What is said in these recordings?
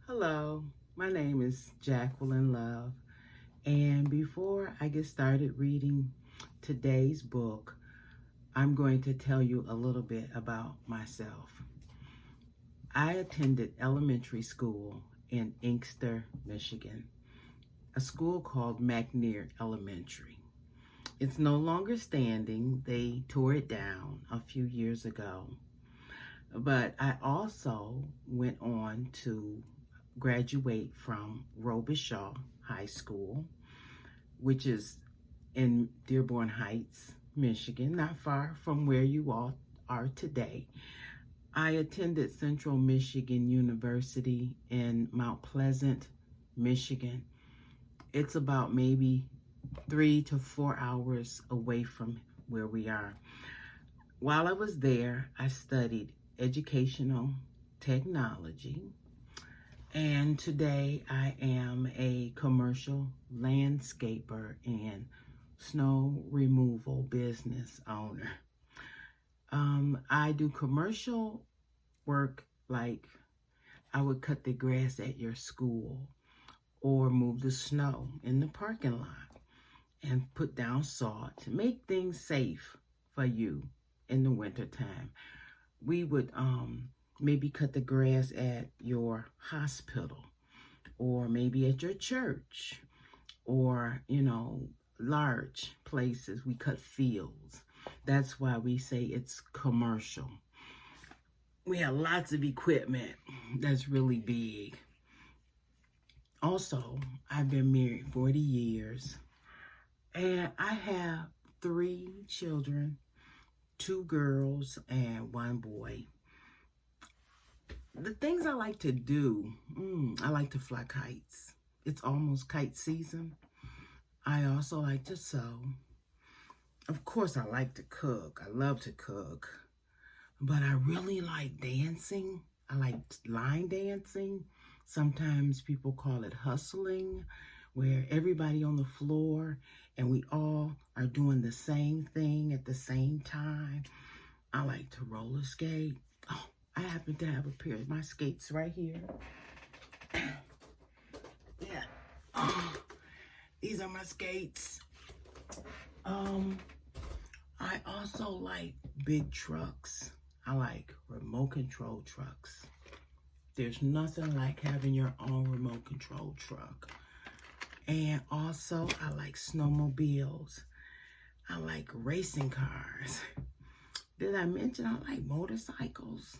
Hello, my name is Jacqueline Love, and before I get started reading today's book, I'm going to tell you a little bit about myself. I attended elementary school in Inkster, Michigan, a school called McNair Elementary. It's no longer standing. They tore it down a few years ago. But I also went on to graduate from Robichaud High School, which is in Dearborn Heights, Michigan, not far from where you all are today. I attended Central Michigan University in Mount Pleasant, Michigan. It's about maybe 3 to 4 hours away from where we are. While I was there, I studied educational technology, and today I am a commercial landscaper and snow removal business owner. I do commercial work like I would cut the grass at your school or move the snow in the parking lot and put down salt to make things safe for you in the wintertime. We would maybe cut the grass at your hospital or maybe at your church or, large places. We cut fields. That's why we say it's commercial. We have lots of equipment that's really big. Also, I've been married 40 years and I have 3 children, 2 girls and 1 boy. The things I like to do, I like to fly kites. It's almost kite season. I also like to sew. Of course, I like to cook. I love to cook. But I really like dancing. I like line dancing. Sometimes people call it hustling, where everybody on the floor and we all are doing the same thing at the same time. I like to roller skate. Oh, I happen to have a pair of my skates right here. Yeah. These are my skates. I also like big trucks. I like remote control trucks. There's nothing like having your own remote control truck. And also, I like snowmobiles. I like racing cars. Did I mention I like motorcycles?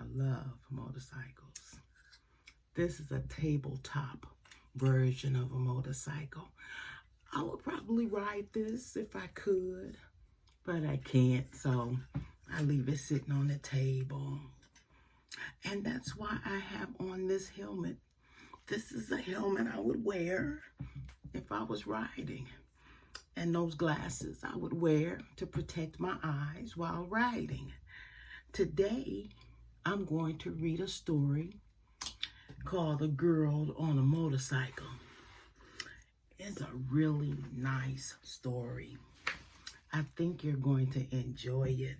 I love motorcycles. This is a tabletop version of a motorcycle. I would probably ride this if I could, but I can't, so I leave it sitting on the table. And that's why I have on this helmet. This is a helmet I would wear if I was riding. And those glasses I would wear to protect my eyes while riding. Today, I'm going to read a story called A Girl on a Motorcycle. It's a really nice story. I think you're going to enjoy it.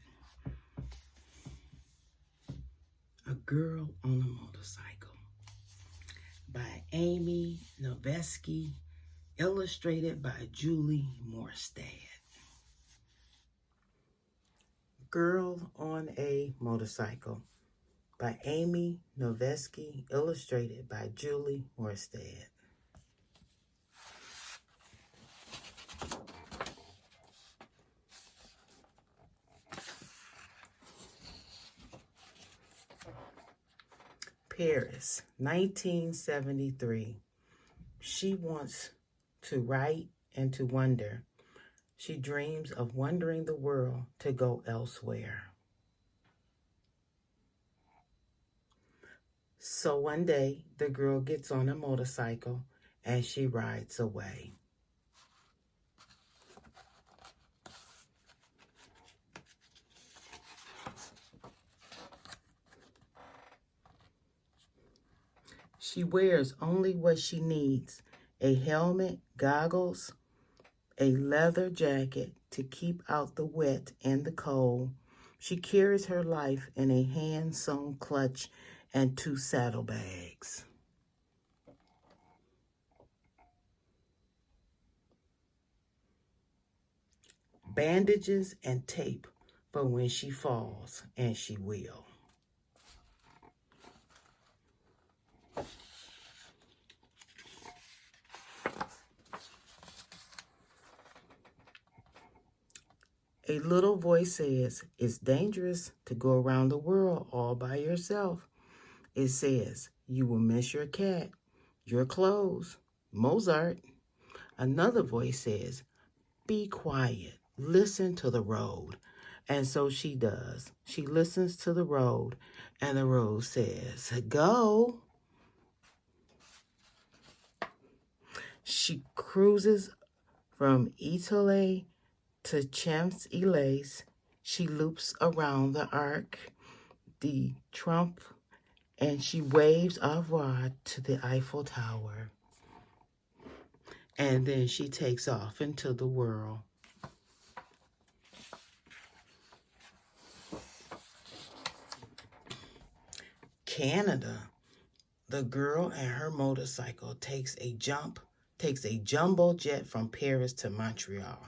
A Girl on a Motorcycle by Amy Novesky, illustrated by Julie Morstad. Girl on a Motorcycle by Amy Novesky, illustrated by Julie Morstad. Paris, 1973. She wants to write and to wonder. She dreams of wandering the world to go elsewhere. So one day, the girl gets on a motorcycle and she rides away. She wears only what she needs: a helmet, goggles, a leather jacket to keep out the wet and the cold. She carries her life in a hand-sewn clutch and 2 saddlebags. Bandages and tape for when she falls, and she will. A little voice says, it's dangerous to go around the world all by yourself. It says, you will miss your cat, your clothes, Mozart. Another voice says, be quiet, listen to the road. And so she does. She listens to the road, and the road says, go. She cruises from Italy to Champs-Élysées. She loops around the Arc de Triomphe, and she waves au revoir to the Eiffel Tower. And then she takes off into the world. Canada. The girl and her motorcycle takes a jumbo jet from Paris to Montreal.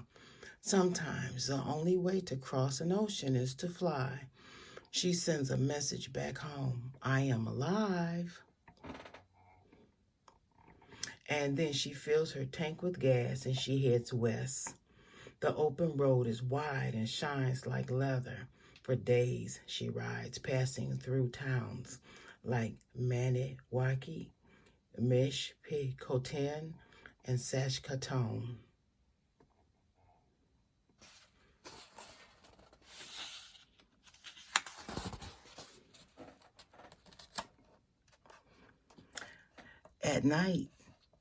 Sometimes the only way to cross an ocean is to fly. She sends a message back home, I am alive. And then she fills her tank with gas and she heads west. The open road is wide and shines like leather. For days she rides, passing through towns like Maniwaki, Mishpikoten, and Saskatoon. At night,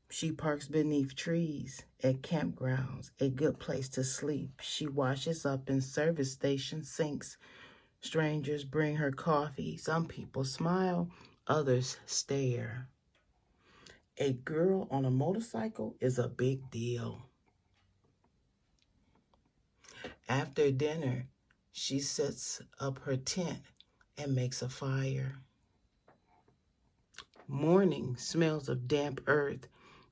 she parks beneath trees at campgrounds, a good place to sleep. She washes up in service station sinks. Strangers bring her coffee. Some people smile, others stare. A girl on a motorcycle is a big deal. After dinner, she sets up her tent and makes a fire. Morning smells of damp earth,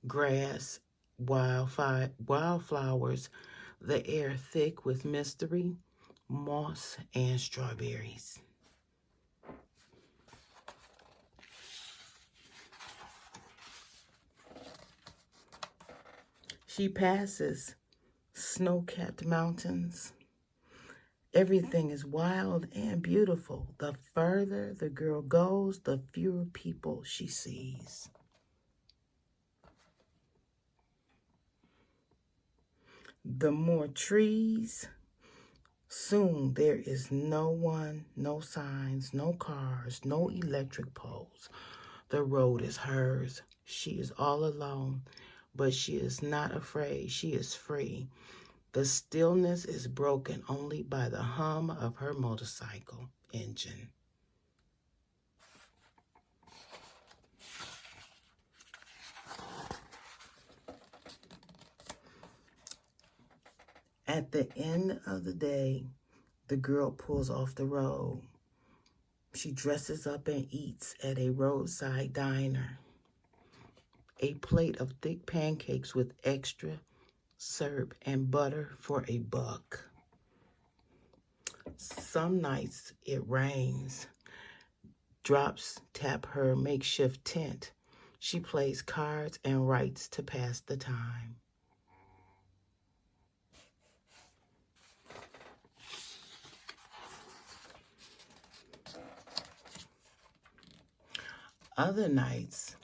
grass, wildflowers, the air thick with mystery, moss, and strawberries. She passes snow-capped mountains. Everything is wild and beautiful. The further the girl goes, the fewer people she sees. The more trees. Soon there is no one, no signs, no cars, no electric poles. The road is hers. She is all alone, but she is not afraid. She is free. The stillness is broken only by the hum of her motorcycle engine. At the end of the day, the girl pulls off the road. She dresses up and eats at a roadside diner. A plate of thick pancakes with extra syrup and butter for $1. Some nights it rains. Drops tap her makeshift tent. She plays cards and writes to pass the time. Other nights,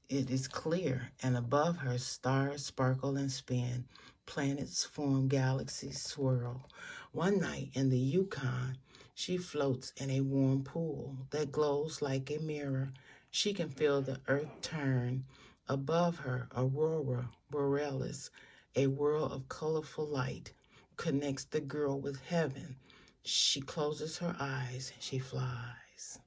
it is clear, and above her stars sparkle and spin. Planets form, galaxies swirl. One night in the Yukon, she floats in a warm pool that glows like a mirror. She can feel the earth turn. Above her, aurora borealis, a whirl of colorful light, connects the girl with heaven. She closes her eyes. She flies.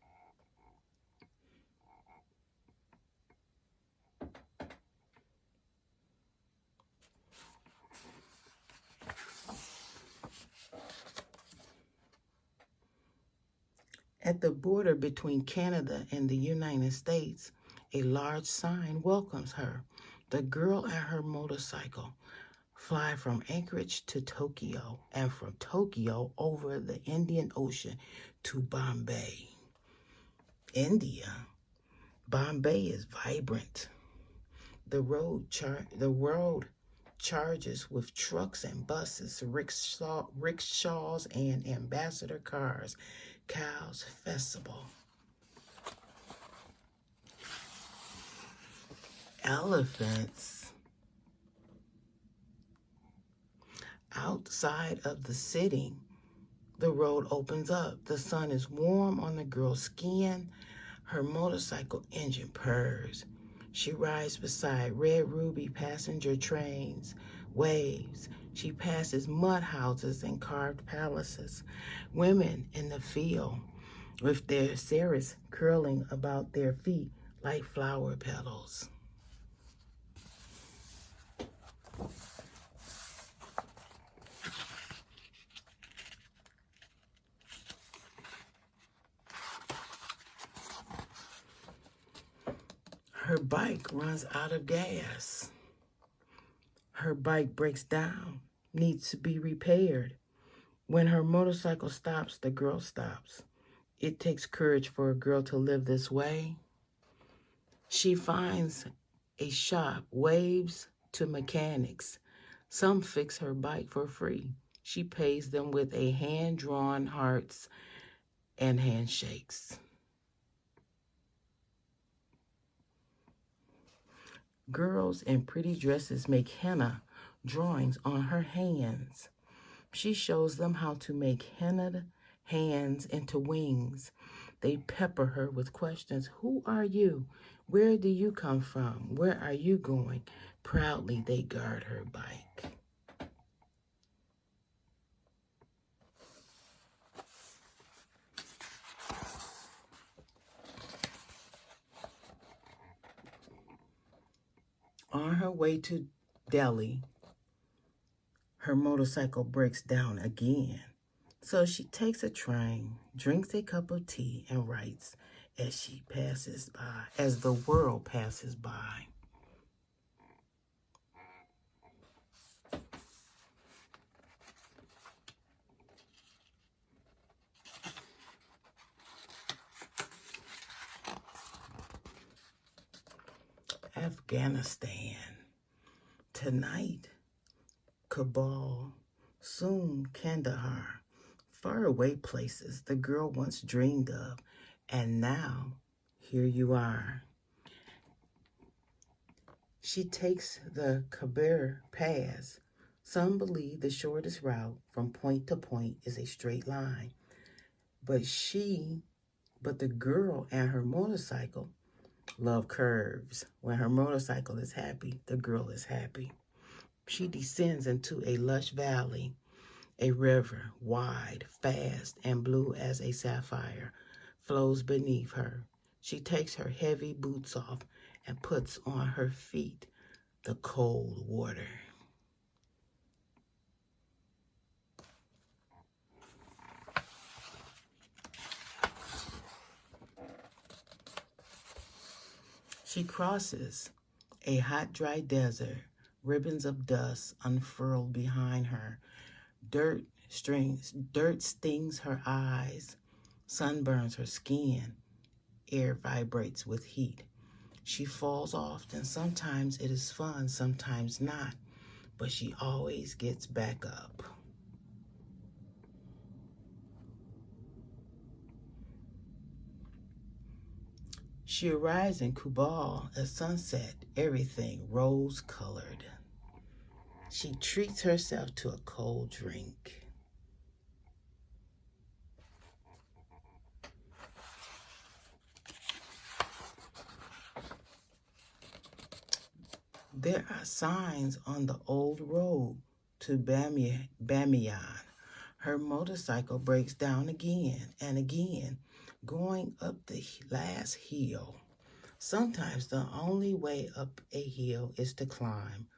At the border between Canada and the United States, a large sign welcomes her. The girl and her motorcycle fly from Anchorage to Tokyo, and from Tokyo over the Indian Ocean to Bombay, India. Bombay is vibrant. The world charges with trucks and buses, rickshaws and ambassador cars. Cows Festival. Elephants. Outside of the city, the road opens up. The sun is warm on the girl's skin. Her motorcycle engine purrs. She rides beside red ruby passenger trains, waves. She passes mud houses and carved palaces. Women in the field with their saris curling about their feet like flower petals. Her bike runs out of gas. Her bike breaks down, needs to be repaired. When her motorcycle stops, the girl stops. It takes courage for a girl to live this way. She finds a shop, waves to mechanics. Some fix her bike for free. She pays them with a hand-drawn hearts and handshakes. Girls in pretty dresses make henna drawings on her hands. She shows them how to make hennaed hands into wings. They pepper her with questions. Who are you? Where do you come from? Where are you going? Proudly they guard her bike. On her way to Delhi, her motorcycle breaks down again. So she takes a train, drinks a cup of tea, and writes as she passes by, as the world passes by. Afghanistan. Tonight, Kabul, soon Kandahar. Faraway places the girl once dreamed of, and now here you are. She takes the Khyber Pass. Some believe the shortest route from point to point is a straight line, but the girl and her motorcycle love curves. When her motorcycle is happy, the girl is happy. She descends into a lush valley. A river, wide, fast, and blue as a sapphire, flows beneath her. She takes her heavy boots off and puts on her feet the cold water. She crosses a hot, dry desert. Ribbons of dust unfurled behind her. Dirt stings her eyes. Sun burns her skin. Air vibrates with heat. She falls often. Sometimes it is fun, sometimes not. But she always gets back up. She arrives in Kabul at sunset, everything rose-colored. She treats herself to a cold drink. There are signs on the old road to Bamiyan. Her motorcycle breaks down again and again, going up the last hill. Sometimes the only way up a hill is to climb.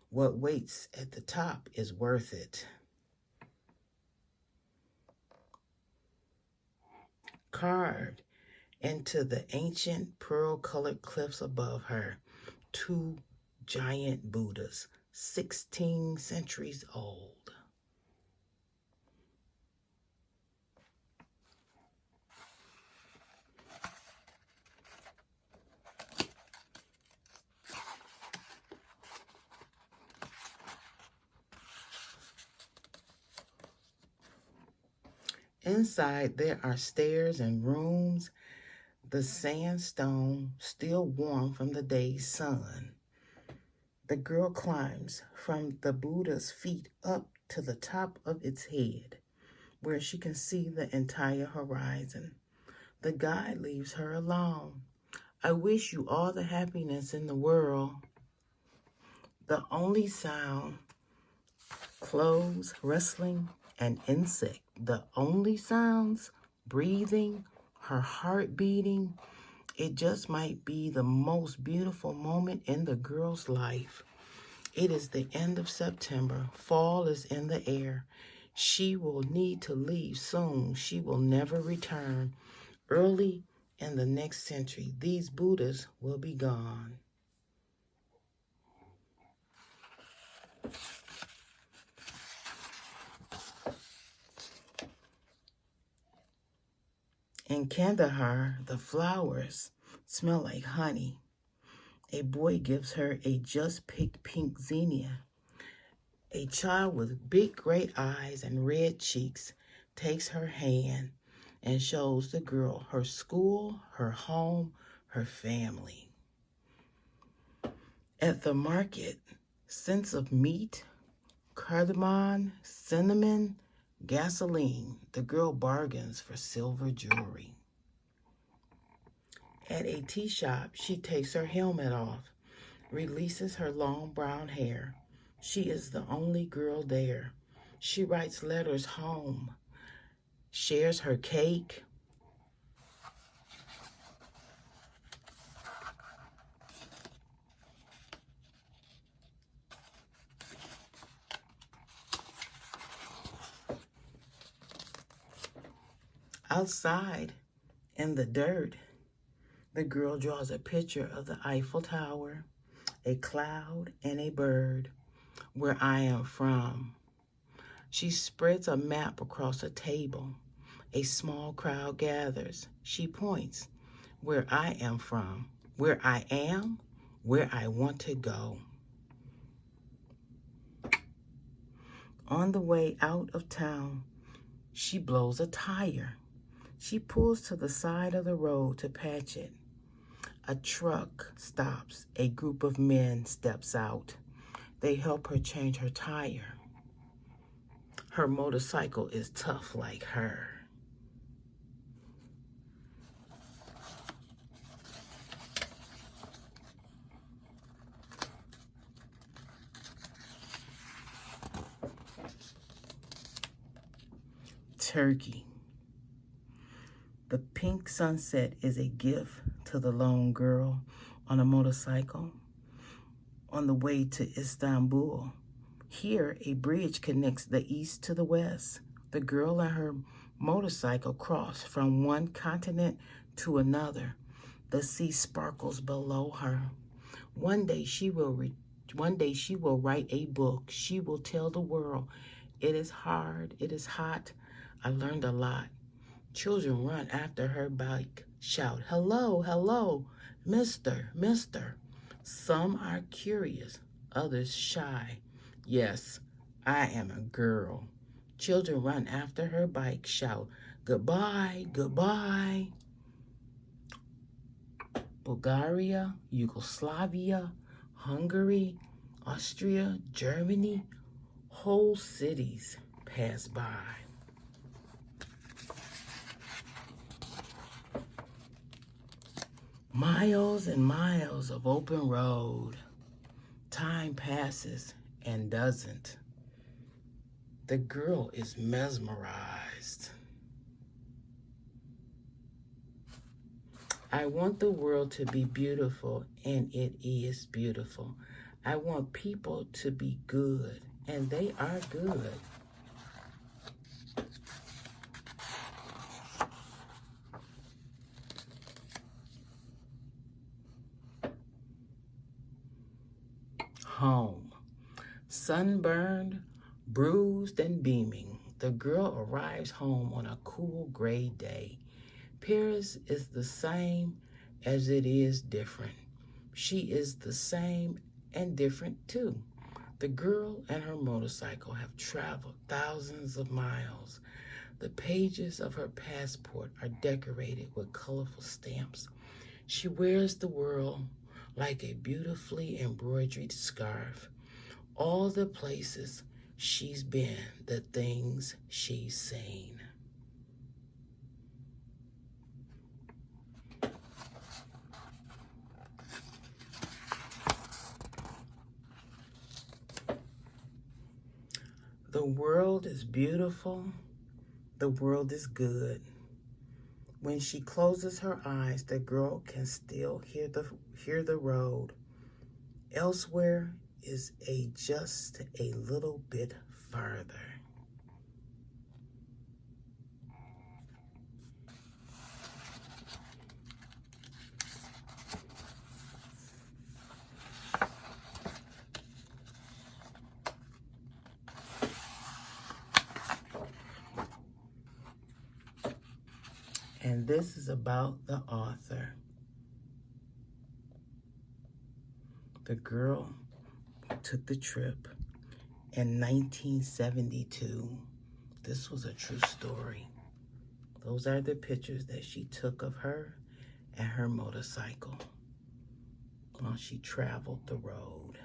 What waits at the top is worth it. carved into the ancient pearl-colored cliffs above her. Two giant Buddhas, 16 centuries old. Inside, there are stairs and rooms, the sandstone still warm from the day's sun. The girl climbs from the Buddha's feet up to the top of its head, where she can see the entire horizon. The guide leaves her alone. I wish you all the happiness in the world. The only sound, clothes, rustling, and insect. The only sounds, breathing, her heart beating. It just might be the most beautiful moment in the girl's life. It is the end of September. Fall is in the air. She will need to leave soon. She will never return. Early in the next century, these Buddhas will be gone. In Kandahar, the flowers smell like honey. A boy gives her a just-picked pink zinnia. A child with big gray eyes and red cheeks takes her hand and shows the girl her school, her home, her family. At the market, scents of meat, cardamom, cinnamon, gasoline. The girl bargains for silver jewelry. At a tea shop, she takes her helmet off, releases her long brown hair. She is the only girl there. She writes letters home, shares her cake. Outside, in the dirt, the girl draws a picture of the Eiffel Tower, a cloud, and a bird, where I am from. She spreads a map across a table. A small crowd gathers. She points, where I am from, where I am, where I want to go. On the way out of town, she blows a tire. She pulls to the side of the road to patch it. A truck stops. A group of men steps out. They help her change her tire. Her motorcycle is tough like her. Turkey. The pink sunset is a gift to the lone girl on a motorcycle on the way to Istanbul. Here, a bridge connects the east to the west. The girl and her motorcycle cross from one continent to another. The sea sparkles below her. One day she will write a book. She will tell the world, it is hard, it is hot. I learned a lot. Children run after her bike, shout, hello, hello, mister, mister. Some are curious, others shy. Yes, I am a girl. Children run after her bike, shout, goodbye, goodbye. Bulgaria, Yugoslavia, Hungary, Austria, Germany, whole cities pass by. Miles and miles of open road. Time passes and doesn't. The girl is mesmerized. I want the world to be beautiful, and it is beautiful. I want people to be good, and they are good. home. Sunburned, bruised, and beaming, the girl arrives home on a cool gray day. Paris is the same as it is different. She is the same and different too. The girl and her motorcycle have traveled thousands of miles. The pages of her passport are decorated with colorful stamps. She wears the world like a beautifully embroidered scarf. All the places she's been, the things she's seen. The world is beautiful. The world is good. When she closes her eyes, the girl can still hear the road. Elsewhere is just a little bit further. And this is about the author. The girl took the trip in 1972. This was a true story. Those are the pictures that she took of her and her motorcycle while she traveled the road.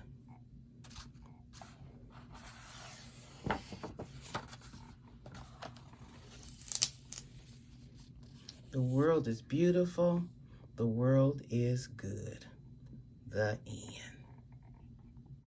The world is beautiful. The world is good. The end.